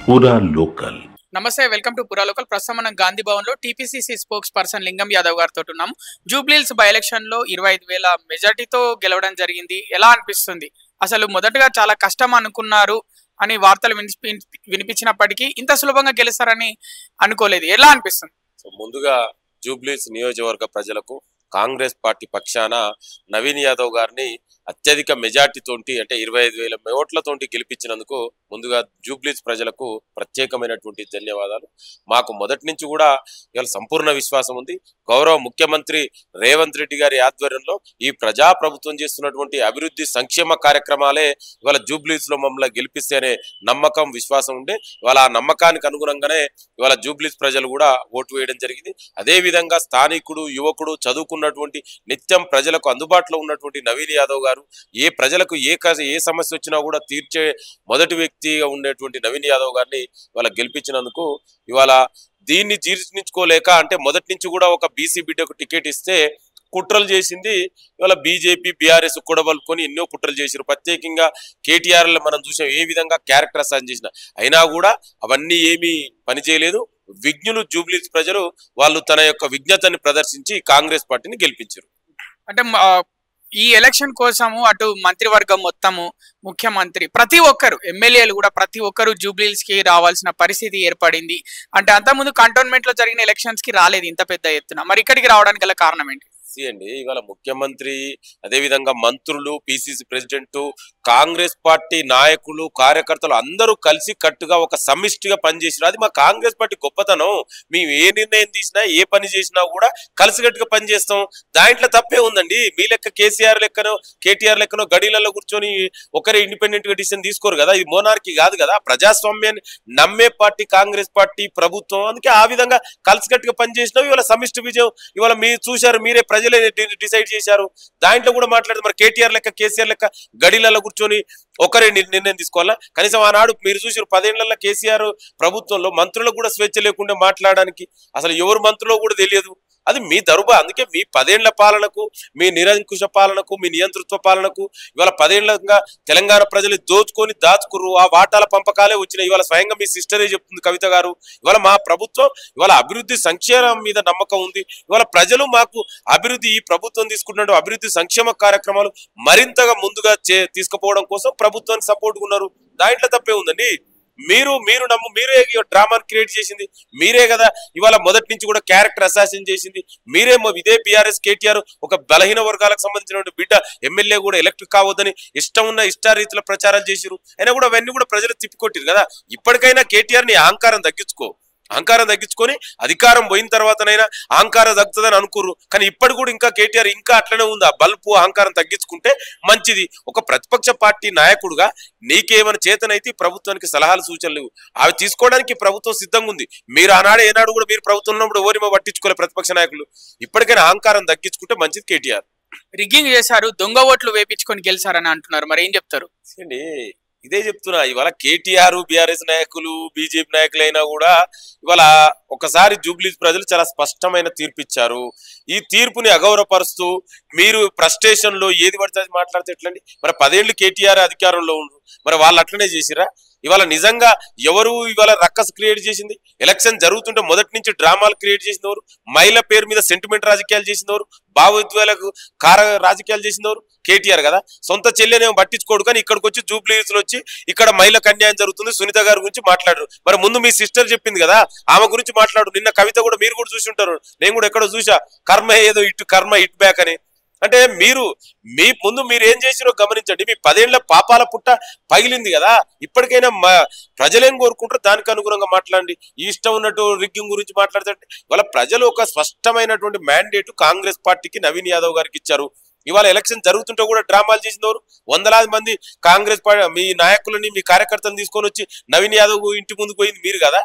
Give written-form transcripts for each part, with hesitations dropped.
పూరా లోకల్. నమస్తే, welcome to పురా లోకల్. ప్రస్తుతం మనం గాంధీ భవన్ లో టీపీసీసీ స్పోక్స్ పర్సన్ లింగం యాదవ్ గారితో ఉన్నాము. జూబ్లీహిల్స్ బై ఎలక్షన్ లో 25,000 మెజార్టీతో గెలవడం జరిగింది. ఎలా అనిపిస్తుంది? అసలు మొదటగా చాలా కష్టం అనుకున్నారు అని వార్తలు వినిపించినప్పటికీ ఇంత సులభంగా గెలుస్తారని అనుకోలేదు. ఎలా అనిపిస్తుంది? ముందుగా జూబ్లీహిల్స్ నియోజకవర్గ ప్రజలకు కాంగ్రెస్ పార్టీ పక్షాన నవీన్ యాదవ్ గారిని అత్యధిక మెజార్టీతోటి అంటే 25,000 ఓట్లతోటి గెలిపించినందుకు ముందుగా జూబ్లీహిల్స్ ప్రజలకు ప్రత్యేకమైనటువంటి ధన్యవాదాలు. మాకు మొదటి నుంచి కూడా ఇవాళ సంపూర్ణ విశ్వాసం ఉంది. గౌరవ ముఖ్యమంత్రి రేవంత్ రెడ్డి గారి ఆధ్వర్యంలో ఈ ప్రజా ప్రభుత్వం చేస్తున్నటువంటి అభివృద్ధి సంక్షేమ కార్యక్రమాలే ఇవాళ జూబ్లీహిల్స్ లో మమ్మల్ని గెలిపిస్తేనే నమ్మకం విశ్వాసం ఉండే. ఇవాళ ఆ నమ్మకానికి అనుగుణంగానే ఇవాళ జూబ్లీహిల్స్ ప్రజలు కూడా ఓటు వేయడం జరిగింది. అదే విధంగా స్థానికుడు, యువకుడు, చదువుకున్నటువంటి నిత్యం ప్రజలకు అందుబాటులో ఉన్నటువంటి నవీన్ యాదవ్ గారు ఏ ప్రజలకు ఏ సమస్య వచ్చినా కూడా తీర్చే మొదటి వ్యక్తిగా ఉండేటువంటి నవీన్ యాదవ్ గారిని ఇవాళ గెలిపించినందుకు ఇవాళ దీన్ని జీర్ణించుకోలేక అంటే మొదటి నుంచి కూడా ఒక బీసీ బిడ్డకు టికెట్ ఇస్తే కుట్రలు చేసింది ఇవాళ బీజేపీ, బీఆర్ఎస్ కూడబలుకొని ఎన్నో కుట్రలు చేశారు. ప్రత్యేకంగా కేటీఆర్ మనం చూసాం ఏ విధంగా క్యారెక్టర్ అసాన్ చేసిన, అయినా కూడా అవన్నీ ఏమీ పనిచేయలేదు. విజ్ఞులు జూబ్లీహిల్స్ ప్రజలు వాళ్ళు తన యొక్క విజ్ఞతని ప్రదర్శించి కాంగ్రెస్ పార్టీని గెలిపించారు. అంటే ఈ ఎలక్షన్ కోసము అటు మంత్రివర్గం మొత్తము, ముఖ్యమంత్రి, ప్రతి ఒక్కరు, ఎమ్మెల్యేలు కూడా ప్రతి ఒక్కరు జూబ్లీహిల్స్ కి రావాల్సిన పరిస్థితి ఏర్పడింది. అంటే అంతకుముందు కంటోన్మెంట్ లో జరిగిన ఎలక్షన్స్ కి రాలేదు ఇంత పెద్ద ఎత్తున. మరి ఇక్కడికి రావడానికి గల కారణం ఏంటి? అండి ఇవాళ ముఖ్యమంత్రి, అదే విధంగా మంత్రులు, పిసిసి ప్రెసిడెంట్, కాంగ్రెస్ పార్టీ నాయకులు, కార్యకర్తలు అందరూ కలిసి కట్టుగా ఒక సమిష్టిగా పనిచేసినారు. అది మా కాంగ్రెస్ పార్టీ గొప్పతనం. మేము ఏ నిర్ణయం తీసినా, ఏ పని చేసినా కూడా కలిసికట్టుగా పనిచేస్తాం. దాంట్లో తప్పే ఉందండి. మీ లెక్క కేసీఆర్ లెక్కనో, కేటీఆర్ లెక్కనో గడిలలో కూర్చొని ఒకరే ఇండిపెండెంట్ గా డిసిషన్ తీసుకోరు కదా. ఇది మోనార్కీ కాదు కదా. ప్రజాస్వామ్యాన్ని నమ్మే పార్టీ కాంగ్రెస్ పార్టీ ప్రభుత్వం. అందుకే ఆ విధంగా కలిసికట్టుగా పనిచేసినాం. ఇవాళ సమిష్టి విజయం ఇవాళ మీరు చూశారు, మీరే ప్రజలే డిసైడ్ చేశారు. దాంట్లో కూడా మాట్లాడదు. మరి కేటీఆర్ లెక్క, కేసీఆర్ లెక్క గడిలలో కూర్చొని ఒకరే నిర్ణయం తీసుకోవాలా? కనీసం ఆనాడు మీరు చూసారు 10 ఏళ్లలో కేసీఆర్ ప్రభుత్వంలో మంత్రులకు కూడా స్వేచ్ఛ లేకుండా మాట్లాడడానికి అసలు ఎవరు మంత్రులో కూడా తెలియదు. అది మీ దరుబ. అందుకే మీ 10 ఏళ్ల పాలనకు, మీ నిరంకుశ పాలనకు, మీ నియంతృత్వ పాలనకు ఇవాళ 10 ఏళ్లుగా తెలంగాణ ప్రజలు దోచుకొని దాచుకుర్రు. ఆ వాటాల పంపకాలే వచ్చినాయి. ఇవాళ స్వయంగా మీ సిస్టరే చెప్తుంది కవిత గారు. ఇవాళ మా ప్రభుత్వం ఇవాళ అభివృద్ధి సంక్షేమం మీద నమ్మకం ఉంది. ఇవాళ ప్రజలు మాకు అభివృద్ధి, ఈ ప్రభుత్వం తీసుకున్న అభివృద్ధి సంక్షేమ కార్యక్రమాలు మరింతగా ముందుగా తీసుకుపోవడం కోసం ప్రభుత్వానికి సపోర్ట్ ఉన్నారు. దాంట్లో తప్పే ఉందండి. మీరే డ్రామాని క్రియేట్ చేసింది మీరే కదా. ఇవాళ మొదటి నుంచి కూడా క్యారెక్టర్ అసాసిన్ చేసింది మీరే. ఇదే బీఆర్ఎస్, కేటీఆర్ ఒక బలహీన వర్గాలకు సంబంధించిన బిడ్డ ఎమ్మెల్యే కూడా ఎలక్ట్ కావద్దని ఇష్టారీతిలో ప్రచారాలు చేసిరు. అయినా కూడా అవన్నీ కూడా ప్రజలు తిప్పికొట్టిరు కదా. ఇప్పటికైనా కేటీఆర్ ని అహంకారం తగ్గించుకొని అధికారం పోయిన తర్వాతనైనా అహంకారం తగ్గుతుందని అనుకోరు. కానీ ఇప్పటి కూడా ఇంకా కేటీఆర్ ఇంకా అట్లనే ఉంది. ఆ బల్పు అహంకారం తగ్గించుకుంటే మంచిది. ఒక ప్రతిపక్ష పార్టీ నాయకుడుగా నీకేమైనా చేతనైతే ప్రభుత్వానికి సలహాలు, సూచనలు అవి తీసుకోవడానికి ప్రభుత్వం సిద్ధంగా ఉంది. మీరు ఆనాడు ఏనాడు కూడా మీరు ప్రభుత్వం ఉన్నప్పుడు ఎవరిమో పట్టించుకోలే ప్రతిపక్ష నాయకులు. ఇప్పటికైనా అహంకారం తగ్గించుకుంటే మంచిది. కేటీఆర్ రిగ్గింగ్ చేశారు, దొంగ ఓట్లు వేపించుకొని గెలిచారని అంటున్నారు. మరి ఏం చెప్తారు? ఇదే చెప్తున్నా. ఇవాళ కేటీఆర్, బీఆర్ఎస్ నాయకులు, బీజేపీ నాయకులైనా కూడా ఇవాళ ఒకసారి జూబ్లీహిల్స్ ప్రజలు చాలా స్పష్టమైన తీర్పు ఇచ్చారు. ఈ తీర్పుని అగౌరవపరుస్తూ మీరు ఫ్రస్ట్రేషన్ లో ఏది పడితే అది మాట్లాడితే ఎట్లండి? మరి 10 ఏళ్లు కేటీఆర్ అధికారంలో ఉండ్రు, మరి వాళ్ళు అట్లనే చేసిరా? ఇవాళ నిజంగా ఎవరు ఇవాళ రక్కస్ క్రియేట్ చేసింది? ఎలక్షన్ జరుగుతుంటే మొదటి నుంచి డ్రామాలు క్రియేట్ చేసినవారు, మహిళ పేరు మీద సెంటిమెంట్ రాజకీయాలు చేసినవారు, భావోద్వేలకు రాజకీయాలు చేసినవారు కేటీఆర్ కదా. సొంత చెల్లెనేమో పట్టించుకోడు, కానీ ఇక్కడికి వచ్చి జూబ్లీహిల్స్ లో వచ్చి ఇక్కడ మహిళకు అన్యాయం జరుగుతుంది, సునీత గారి గురించి మాట్లాడరు. మరి ముందు మీ సిస్టర్ చెప్పింది కదా, ఆమె గురించి మాట్లాడు. నిన్న కవిత కూడా మీరు కూడా చూసి ఉంటారు, నేను కూడా ఎక్కడో చూసా, కర్మ ఏదో కర్మ హిట్ బ్యాక్ అని. అంటే ముందు మీరు ఏం చేసిరో గమనించండి. మీ 10 ఏళ్ల పాపాల పుట్ట పగిలింది కదా. ఇప్పటికైనా ప్రజలేం కోరుకుంటారో దానికి అనుగుణంగా మాట్లాడండి. ఇష్టం ఉన్నట్టు రిగ్గింగ్ గురించి మాట్లాడితే ఇవాళ ప్రజలు ఒక స్పష్టమైనటువంటి మ్యాండేట్ కాంగ్రెస్ పార్టీకి, నవీన్ యాదవ్ గారికి ఇచ్చారు. ఇవాళ ఎలక్షన్ జరుగుతుంటే కూడా డ్రామాలు చేసినవారు వందలాది మంది కాంగ్రెస్ పార్టీ మీ నాయకులని, మీ కార్యకర్తలను తీసుకొని వచ్చి నవీన్ యాదవ్ ఇంటి ముందుకు పోయింది మీరు కదా.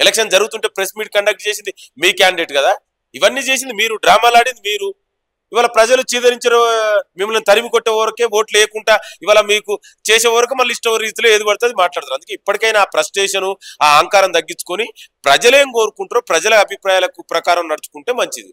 ఎలక్షన్ జరుగుతుంటే ప్రెస్ మీట్ కండక్ట్ చేసింది మీ క్యాండిడేట్ కదా. ఇవన్నీ చేసింది మీరు, డ్రామాలు ఆడింది మీరు. ఇవాళ ప్రజలు చీదరించారు, మిమ్మల్ని తరిమి కొట్టే వరకే ఓట్లు లేకుండా ఇవాళ మీకు చేసే వరకు మళ్ళీ ఇష్టం రీతిలో ఏది పడుతుంది మాట్లాడతారు. అందుకే ఇప్పటికైనా ఆ ఫ్రస్ట్రేషన్, ఆ అహంకారం తగ్గించుకొని ప్రజలేం కోరుకుంటారో ప్రజల అభిప్రాయాలకు ప్రకారం నడుచుకుంటే మంచిది.